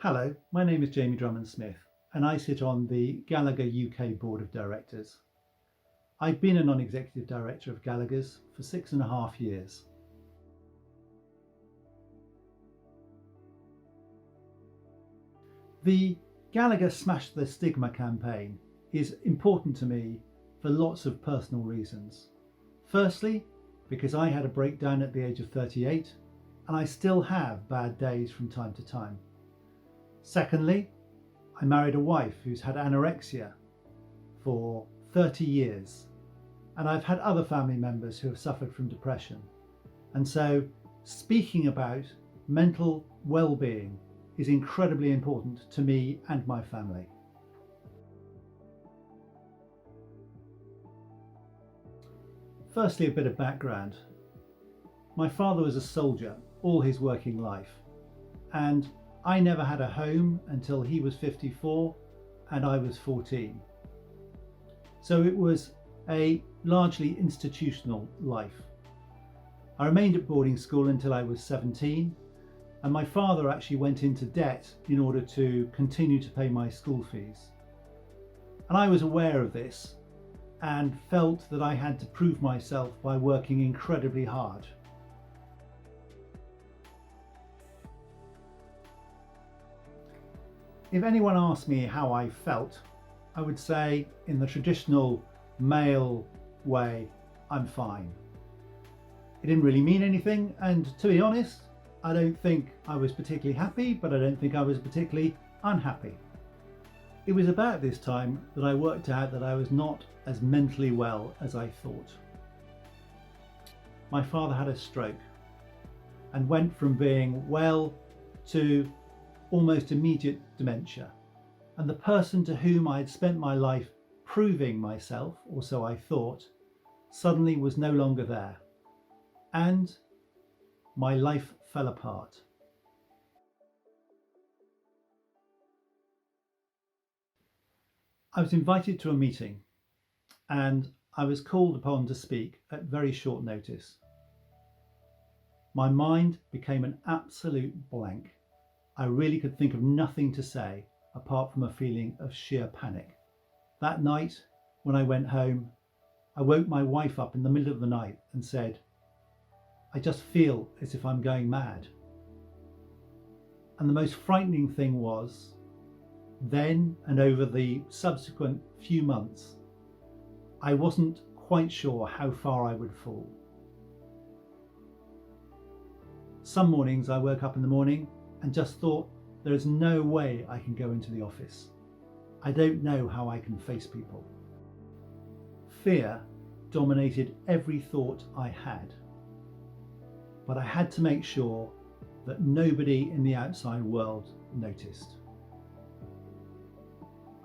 Hello, my name is Jamie Drummond-Smith and I sit on the Gallagher UK Board of Directors. I've been a non-executive director of Gallagher's for 6.5 years. The Gallagher Smash the Stigma campaign is important to me for lots of personal reasons. Firstly, because I had a breakdown at the age of 38 and I still have bad days from time to time. Secondly, I married a wife who's had anorexia for 30 years, and I've had other family members who have suffered from depression. And so speaking about mental well-being is incredibly important to me and my family. Firstly, a bit of background. My father was a soldier all his working life, and I never had a home until he was 54 and I was 14. So it was a largely institutional life. I remained at boarding school until I was 17, and my father actually went into debt in order to continue to pay my school fees. And I was aware of this and felt that I had to prove myself by working incredibly hard. If anyone asked me how I felt, I would say, in the traditional male way, I'm fine. It didn't really mean anything, and to be honest, I don't think I was particularly happy, but I don't think I was particularly unhappy. It was about this time that I worked out that I was not as mentally well as I thought. My father had a stroke and went from being well to almost immediate dementia, and the person to whom I had spent my life proving myself, or so I thought, suddenly was no longer there, and my life fell apart. I was invited to a meeting and I was called upon to speak at very short notice. My mind became an absolute blank. I really could think of nothing to say apart from a feeling of sheer panic. That night, when I went home, I woke my wife up in the middle of the night and said, "I just feel as if I'm going mad." And the most frightening thing was, then and over the subsequent few months, I wasn't quite sure how far I would fall. Some mornings I woke up in the morning and just thought, there is no way I can go into the office. I don't know how I can face people. Fear dominated every thought I had, but I had to make sure that nobody in the outside world noticed.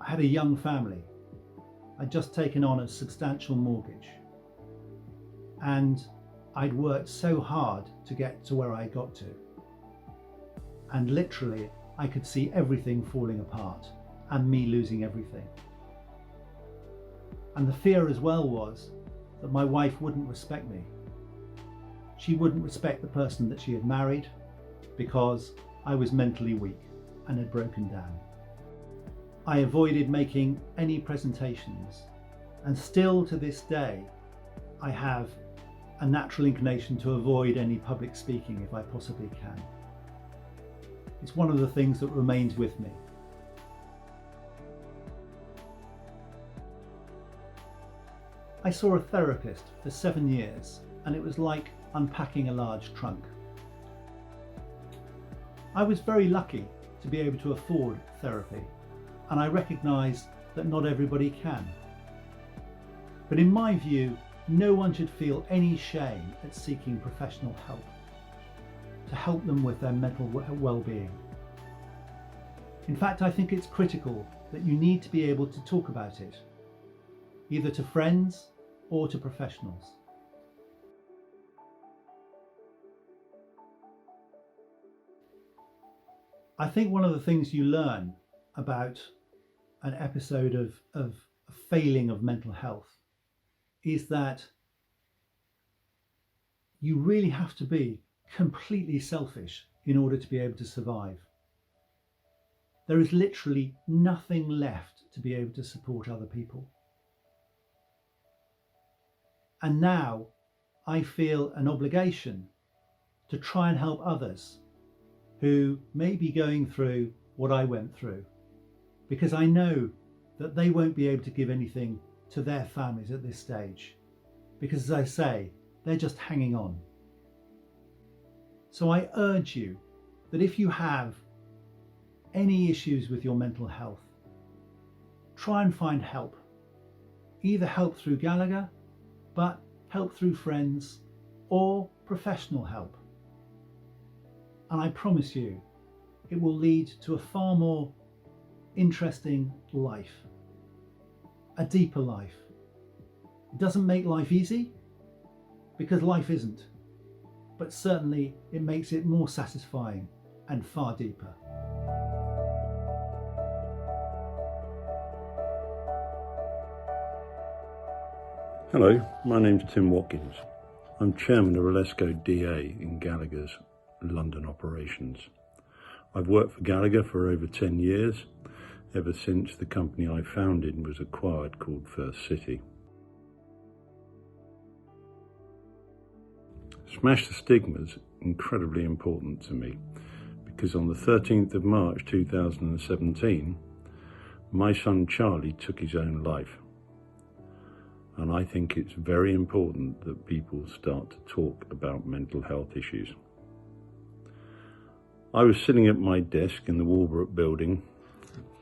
I had a young family. I'd just taken on a substantial mortgage, and I'd worked so hard to get to where I got to. And literally, I could see everything falling apart and me losing everything. And the fear as well was that my wife wouldn't respect me. She wouldn't respect the person that she had married because I was mentally weak and had broken down. I avoided making any presentations, and still to this day, I have a natural inclination to avoid any public speaking if I possibly can. It's one of the things that remains with me. I saw a therapist for 7 years, and it was like unpacking a large trunk. I was very lucky to be able to afford therapy, and I recognise that not everybody can. But in my view, no one should feel any shame at seeking professional help to help them with their mental well-being. In fact, I think it's critical that you need to be able to talk about it, either to friends or to professionals. I think one of the things you learn about an episode of a failing of mental health is that you really have to be completely selfish in order to be able to survive. there is literally nothing left to be able to support other people. And now I feel an obligation to try and help others who may be going through what I went through, because I know that they won't be able to give anything to their families at this stage, because as I say, they're just hanging on. So I urge you that if you have any issues with your mental health, try and find help. Either help through Gallagher, but help through friends, or professional help. And I promise you, it will lead to a far more interesting life, a deeper life. It doesn't make life easy, because life isn't, but certainly it makes it more satisfying and far deeper. Hello, my name's Tim Watkins. I'm chairman of Alesco DA in Gallagher's London operations. I've worked for Gallagher for over 10 years, ever since the company I founded was acquired called First City. Smash the Stigma is incredibly important to me because on the 13th of March 2017, my son Charlie took his own life. And I think it's very important that people start to talk about mental health issues. I was sitting at my desk in the Walbrook building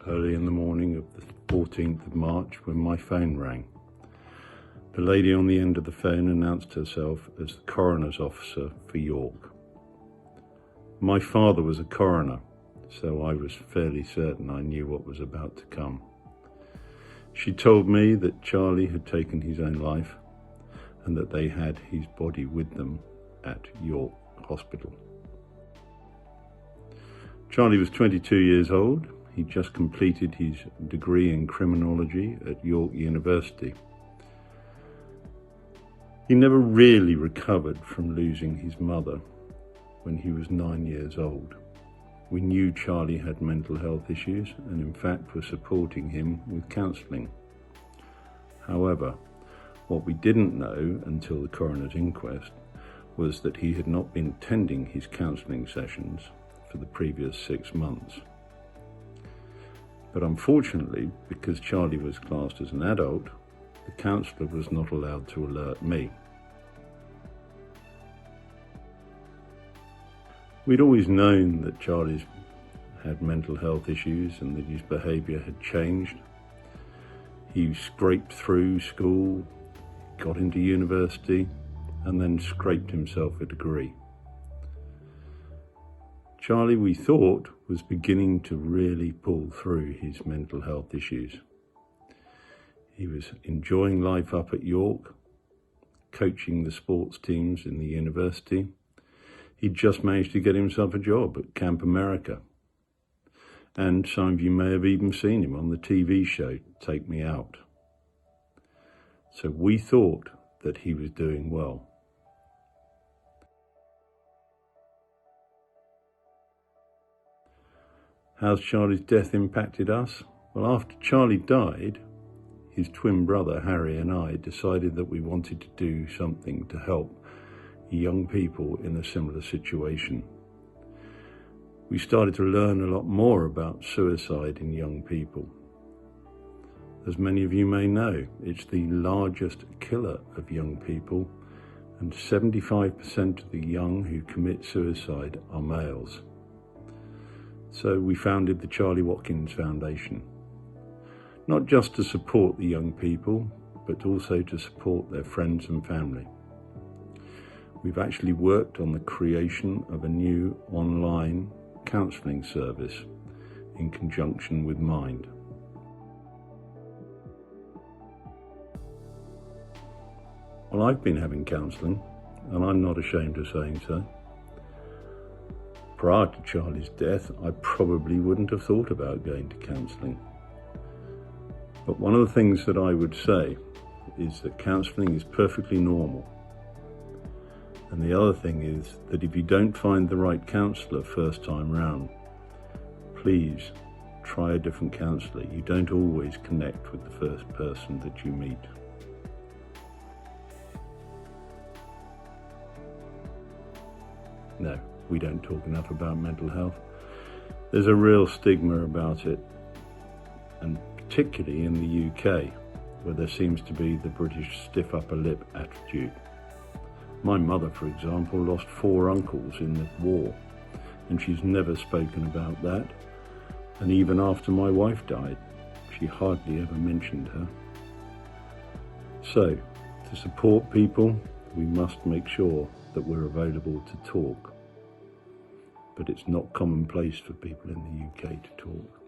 early in the morning of the 14th of March when my phone rang. The lady on the end of the phone announced herself as the coroner's officer for York. My father was a coroner, so I was fairly certain I knew what was about to come. She told me that Charlie had taken his own life and that they had his body with them at York Hospital. Charlie was 22 years old. He just completed his degree in criminology at York University. He never really recovered from losing his mother when he was 9 years old. We knew Charlie had mental health issues and in fact were supporting him with counselling. However, what we didn't know until the coroner's inquest was that he had not been attending his counselling sessions for the previous 6 months. But unfortunately, because Charlie was classed as an adult, the counsellor was not allowed to alert me. We'd always known that Charlie's had mental health issues and that his behaviour had changed. He scraped through school, got into university, and then scraped himself a degree. Charlie, we thought, was beginning to really pull through his mental health issues. He was enjoying life up at York, coaching the sports teams in the university. He'd just managed to get himself a job at Camp America. And some of you may have even seen him on the TV show, Take Me Out. So we thought that he was doing well. How's Charlie's death impacted us? Well, after Charlie died, his twin brother Harry and I decided that we wanted to do something to help young people in a similar situation. We started to learn a lot more about suicide in young people. As many of you may know, it's the largest killer of young people, and 75% of the young who commit suicide are males. So we founded the Charlie Watkins Foundation, not just to support the young people, but also to support their friends and family. We've actually worked on the creation of a new online counselling service in conjunction with Mind. Well, I've been having counselling, and I'm not ashamed of saying so. Prior to Charlie's death, I probably wouldn't have thought about going to counselling. But one of the things that I would say is that counselling is perfectly normal. And the other thing is that if you don't find the right counsellor first time round, please try a different counsellor. You don't always connect with the first person that you meet. No, we don't talk enough about mental health. There's a real stigma about it, and particularly in the UK, where there seems to be the British stiff upper lip attitude. My mother, for example, lost 4 uncles in the war, and she's never spoken about that. And even after my wife died, she hardly ever mentioned her. So, to support people, we must make sure that we're available to talk. But it's not commonplace for people in the UK to talk.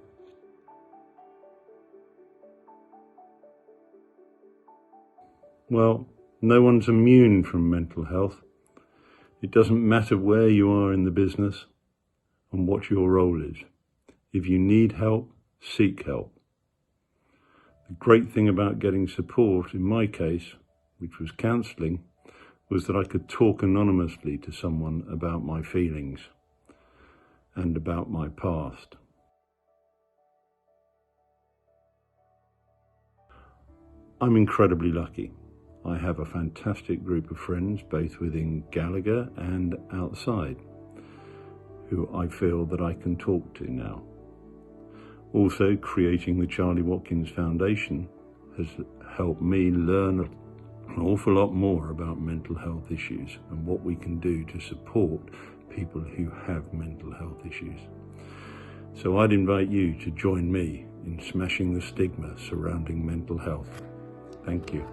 Well, no one's immune from mental health. It doesn't matter where you are in the business and what your role is. If you need help, seek help. The great thing about getting support, in my case, which was counselling, was that I could talk anonymously to someone about my feelings and about my past. I'm incredibly lucky. I have a fantastic group of friends, both within Gallagher and outside, who I feel that I can talk to now. Also, creating the Charlie Watkins Foundation has helped me learn an awful lot more about mental health issues and what we can do to support people who have mental health issues. So I'd invite you to join me in smashing the stigma surrounding mental health. Thank you.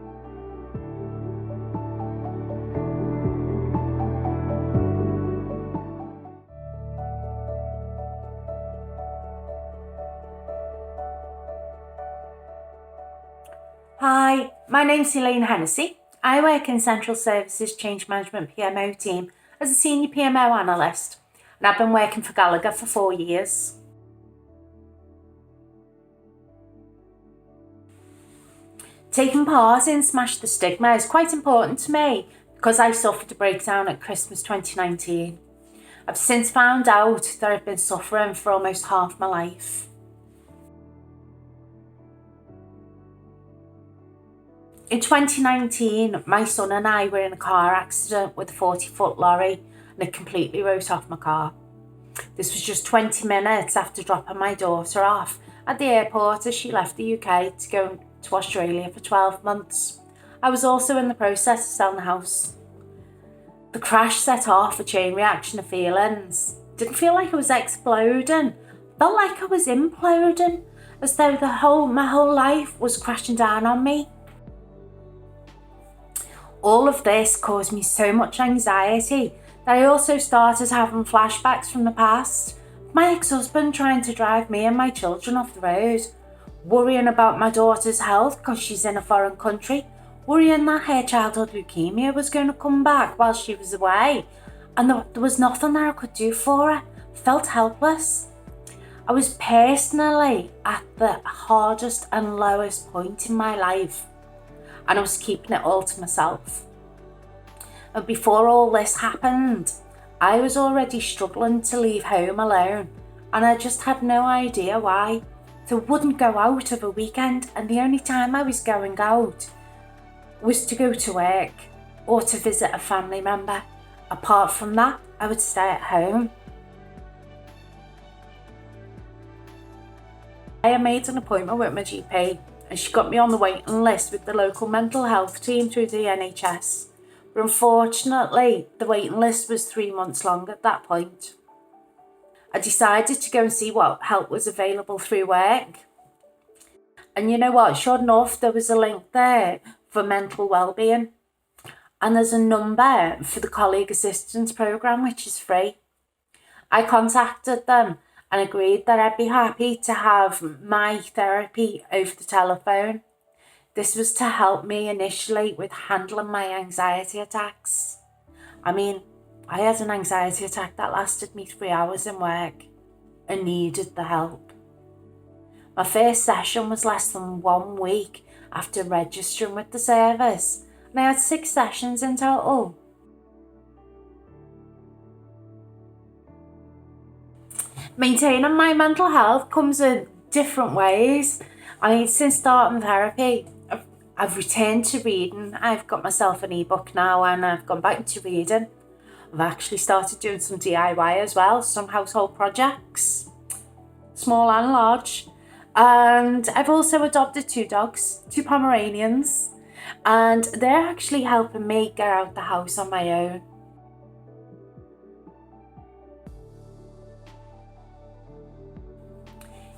Hi, my name's Elaine Hennessey. I work in Central Services Change Management PMO team as a Senior PMO Analyst, and I've been working for Gallagher for 4 years. Taking part in Smash the Stigma is quite important to me because I suffered a breakdown at Christmas 2019. I've since found out that I've been suffering for almost half my life. In 2019, my son and I were in a car accident with a 40-foot lorry and it completely wrote off my car. This was just 20 minutes after dropping my daughter off at the airport as she left the UK to go to Australia for 12 months. I was also in the process of selling the house. The crash set off a chain reaction of feelings. Didn't feel like I was exploding, felt like I was imploding, as though my whole life was crashing down on me. All of this caused me so much anxiety that I also started having flashbacks from the past. My ex-husband trying to drive me and my children off the road, worrying about my daughter's health because she's in a foreign country, worrying that her childhood leukemia was going to come back while she was away, and there was nothing that I could do for her. I felt helpless. I was personally at the hardest and lowest point in my life, and I was keeping it all to myself. And before all this happened, I was already struggling to leave home alone, and I just had no idea why. So I wouldn't go out of a weekend, and the only time I was going out was to go to work or to visit a family member. Apart from that, I would stay at home. I made an appointment with my GP, and she got me on the waiting list with the local mental health team through the NHS. But unfortunately, the waiting list was 3 months long at that point. I decided to go and see what help was available through work. And you know what? Sure enough, there was a link there for mental wellbeing. And there's a number for the colleague assistance programme, which is free. I contacted them and agreed that I'd be happy to have my therapy over the telephone. This was to help me initially with handling my anxiety attacks. I mean, I had an anxiety attack that lasted me 3 hours in work and needed the help. My first session was less than 1 week after registering with the service, and I had 6 sessions in total. Maintaining my mental health comes with different ways. Since starting therapy, I've returned to reading. I've got myself an ebook now and I've gone back to reading. I've actually started doing some DIY as well, some household projects, small and large. And I've also adopted 2 dogs, 2 Pomeranians, and they're actually helping me get out the house on my own.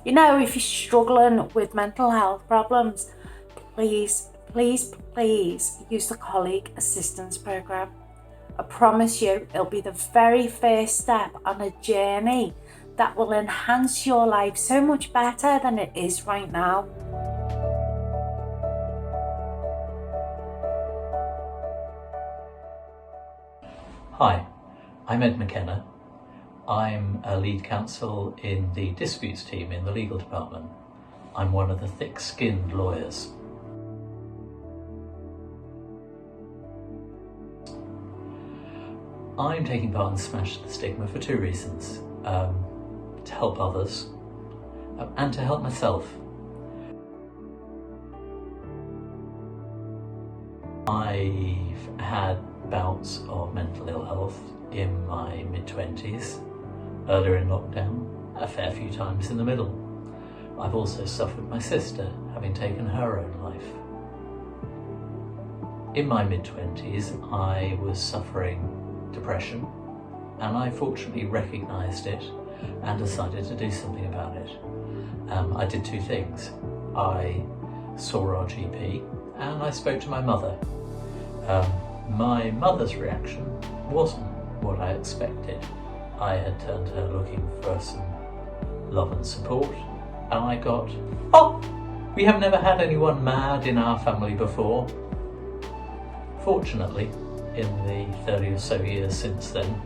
You know, if you're struggling with mental health problems, please use the Colleague Assistance Programme. I promise you, it'll be the very first step on a journey that will enhance your life so much better than it is right now. Hi, I'm Ed Mackenna. I'm a lead counsel in the disputes team in the legal department. I'm one of the thick-skinned lawyers. I'm taking part in Smash the Stigma for 2 reasons. To help others and to help myself. I've had bouts of mental ill health in my mid-20s, earlier in lockdown, a fair few times in the middle. I've also suffered my sister having taken her own life. In my mid-20s, I was suffering depression, and I fortunately recognised it and decided to do something about it. I did 2 things. I saw our GP and I spoke to my mother. My mother's reaction wasn't what I expected. I had turned to her looking for some love and support, and I got, "Oh, we have never had anyone mad in our family before." Fortunately, in the 30 or so years since then,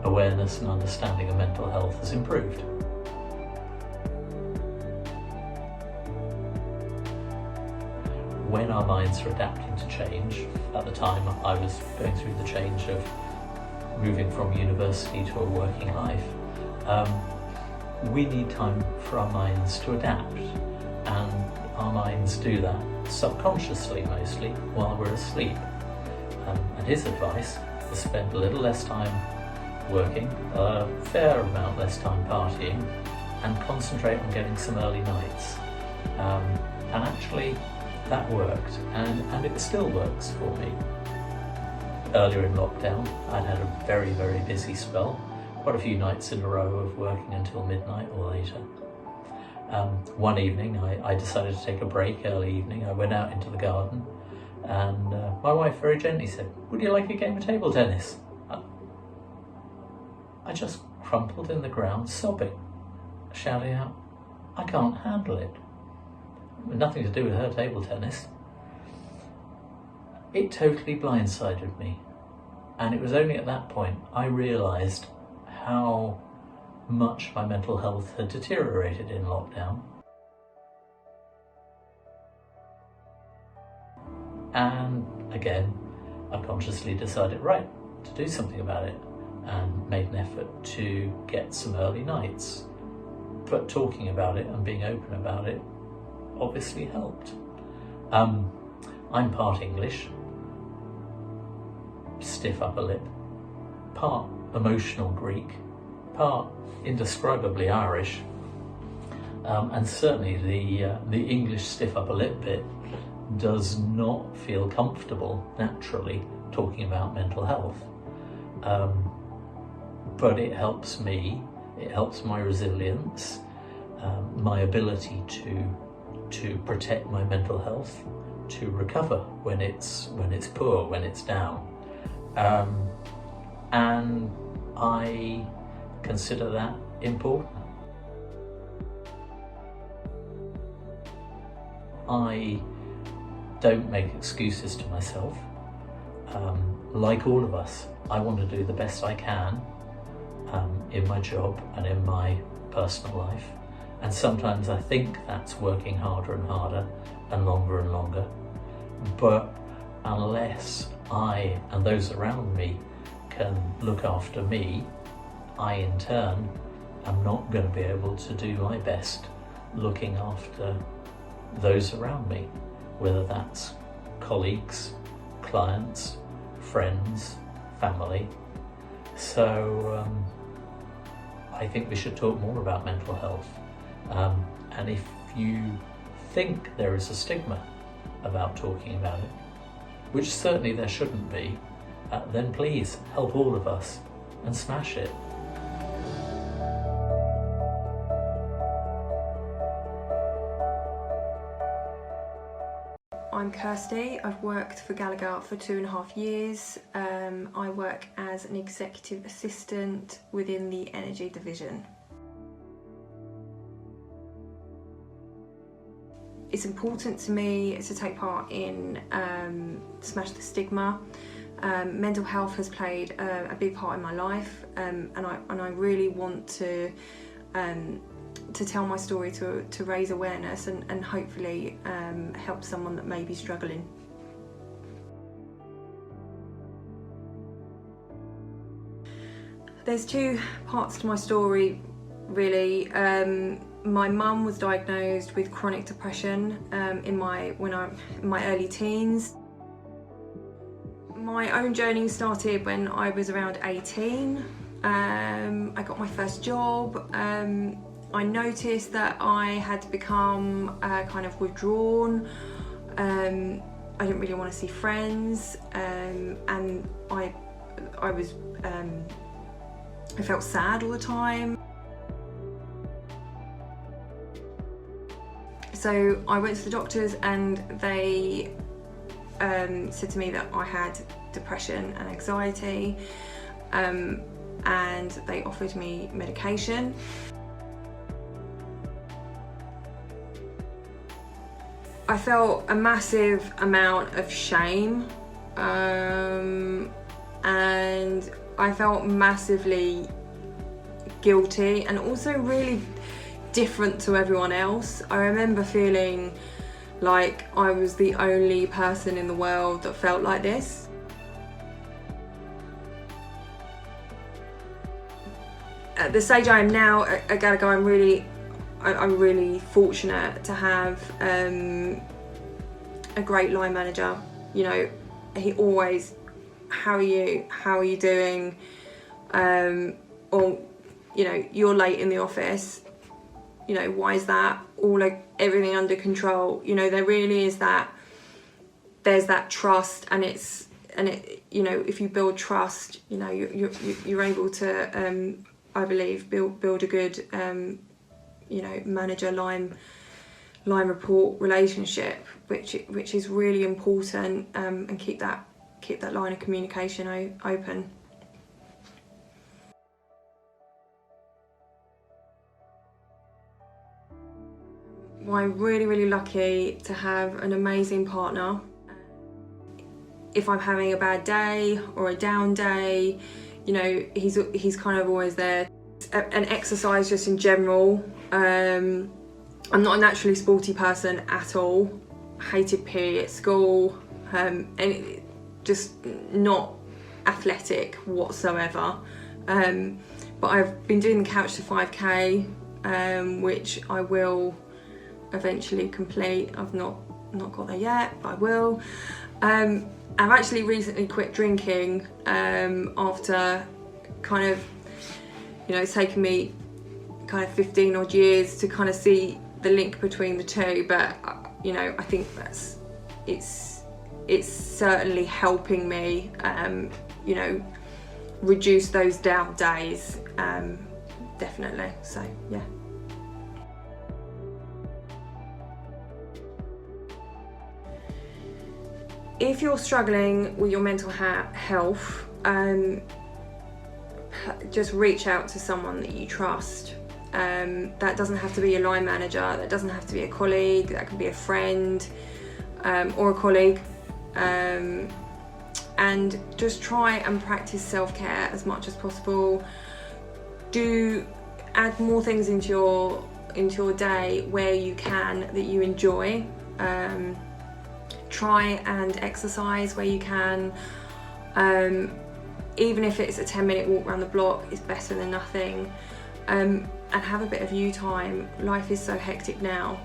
awareness and understanding of mental health has improved. When our minds are adapting to change, at the time I was going through the change of moving from university to a working life, we need time for our minds to adapt, and our minds do that subconsciously mostly while we're asleep. And his advice is spend a little less time working, a fair amount less time partying, and concentrate on getting some early nights. And actually that worked, and it still works for me. Earlier in lockdown, I'd had a very, very busy spell, quite a few nights in a row of working until midnight or later. One evening I decided to take a break early evening. I went out into the garden, and my wife very gently said, "Would you like a game of table tennis?" I just crumpled in the ground, sobbing, shouting out, "I can't handle it." Nothing to do with her table tennis. It totally blindsided me, and it was only at that point I realised how much my mental health had deteriorated in lockdown. And again, I consciously decided, right, to do something about it, and made an effort to get some early nights. But talking about it and being open about it obviously helped. I'm part English, stiff upper lip, part emotional Greek, part indescribably Irish, and certainly the English stiff upper lip bit does not feel comfortable naturally talking about mental health. But it helps me, it helps my resilience, my ability to protect my mental health, to recover when it's poor, when it's down. And I consider that important. I don't make excuses to myself. Like all of us, I want to do the best I can in my job and in my personal life. And sometimes I think that's working harder and harder and longer. But unless I and those around me can look after me, I in turn am not going to be able to do my best looking after those around me, whether that's colleagues, clients, friends, family. So I think we should talk more about mental health. And if you think there is a stigma about talking about it, which certainly there shouldn't be, then please help all of us and smash it. I'm Kirsty. I've worked for Gallagher for 2.5 years. I work as an executive assistant within the energy division. It's important to me to take part in Smash the Stigma. Mental health has played a big part in my life, and I really want to tell my story to raise awareness and hopefully help someone that may be struggling. There's two parts to my story, really. My mum was diagnosed with chronic depression in my early teens. My own journey started when I was around 18. I got my first job. I noticed that I had become kind of withdrawn. I didn't really want to see friends, and I felt sad all the time. So I went to the doctors and they said to me that I had depression and anxiety, and they offered me medication. I felt a massive amount of shame, and I felt massively guilty and also really different to everyone else. I remember feeling like I was the only person in the world that felt like this. At the stage I am now at Gallagher, I'm really fortunate to have a great line manager. You know, he always, how are you doing? Or, you know, you're late in the office. You know, why is that? All everything under control. You know, there really is that. There's that trust, and it. You know, if you build trust, you know, you're able to, I believe, build a good, you know, manager line report relationship, which is really important, and keep that line of communication open. I'm really lucky to have an amazing partner. If I'm having a bad day or a down day, you know, he's kind of always there. And exercise just in general. I'm not a naturally sporty person at all. Hated PE at school, and just not athletic whatsoever. But I've been doing the Couch to 5K, which I will eventually complete. I've not got there yet, but I will. I've actually recently quit drinking after kind of, you know, it's taken me kind of 15 odd years to kind of see the link between the two, but you know, I think it's certainly helping me, you know, reduce those down days, definitely. So yeah. If you're struggling with your mental health, just reach out to someone that you trust. That doesn't have to be a line manager, that doesn't have to be a colleague, that can be a friend, or a colleague. And just try and practice self-care as much as possible. Do add more things into your day where you can, that you enjoy. Try and exercise where you can. Even if it's a 10-minute walk around the block, it's better than nothing. and have a bit of you time. Life is so hectic now.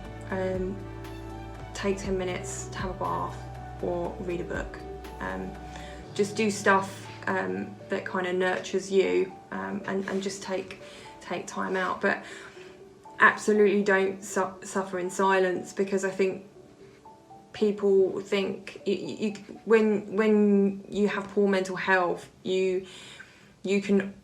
Take 10 minutes to have a bath or read a book. Just do stuff that kind of nurtures you, and just take time out. But absolutely don't suffer in silence, because I think people think when you have poor mental health, you can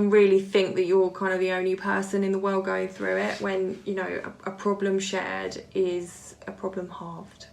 really think that you're kind of the only person in the world going through it, when, you know, a problem shared is a problem halved.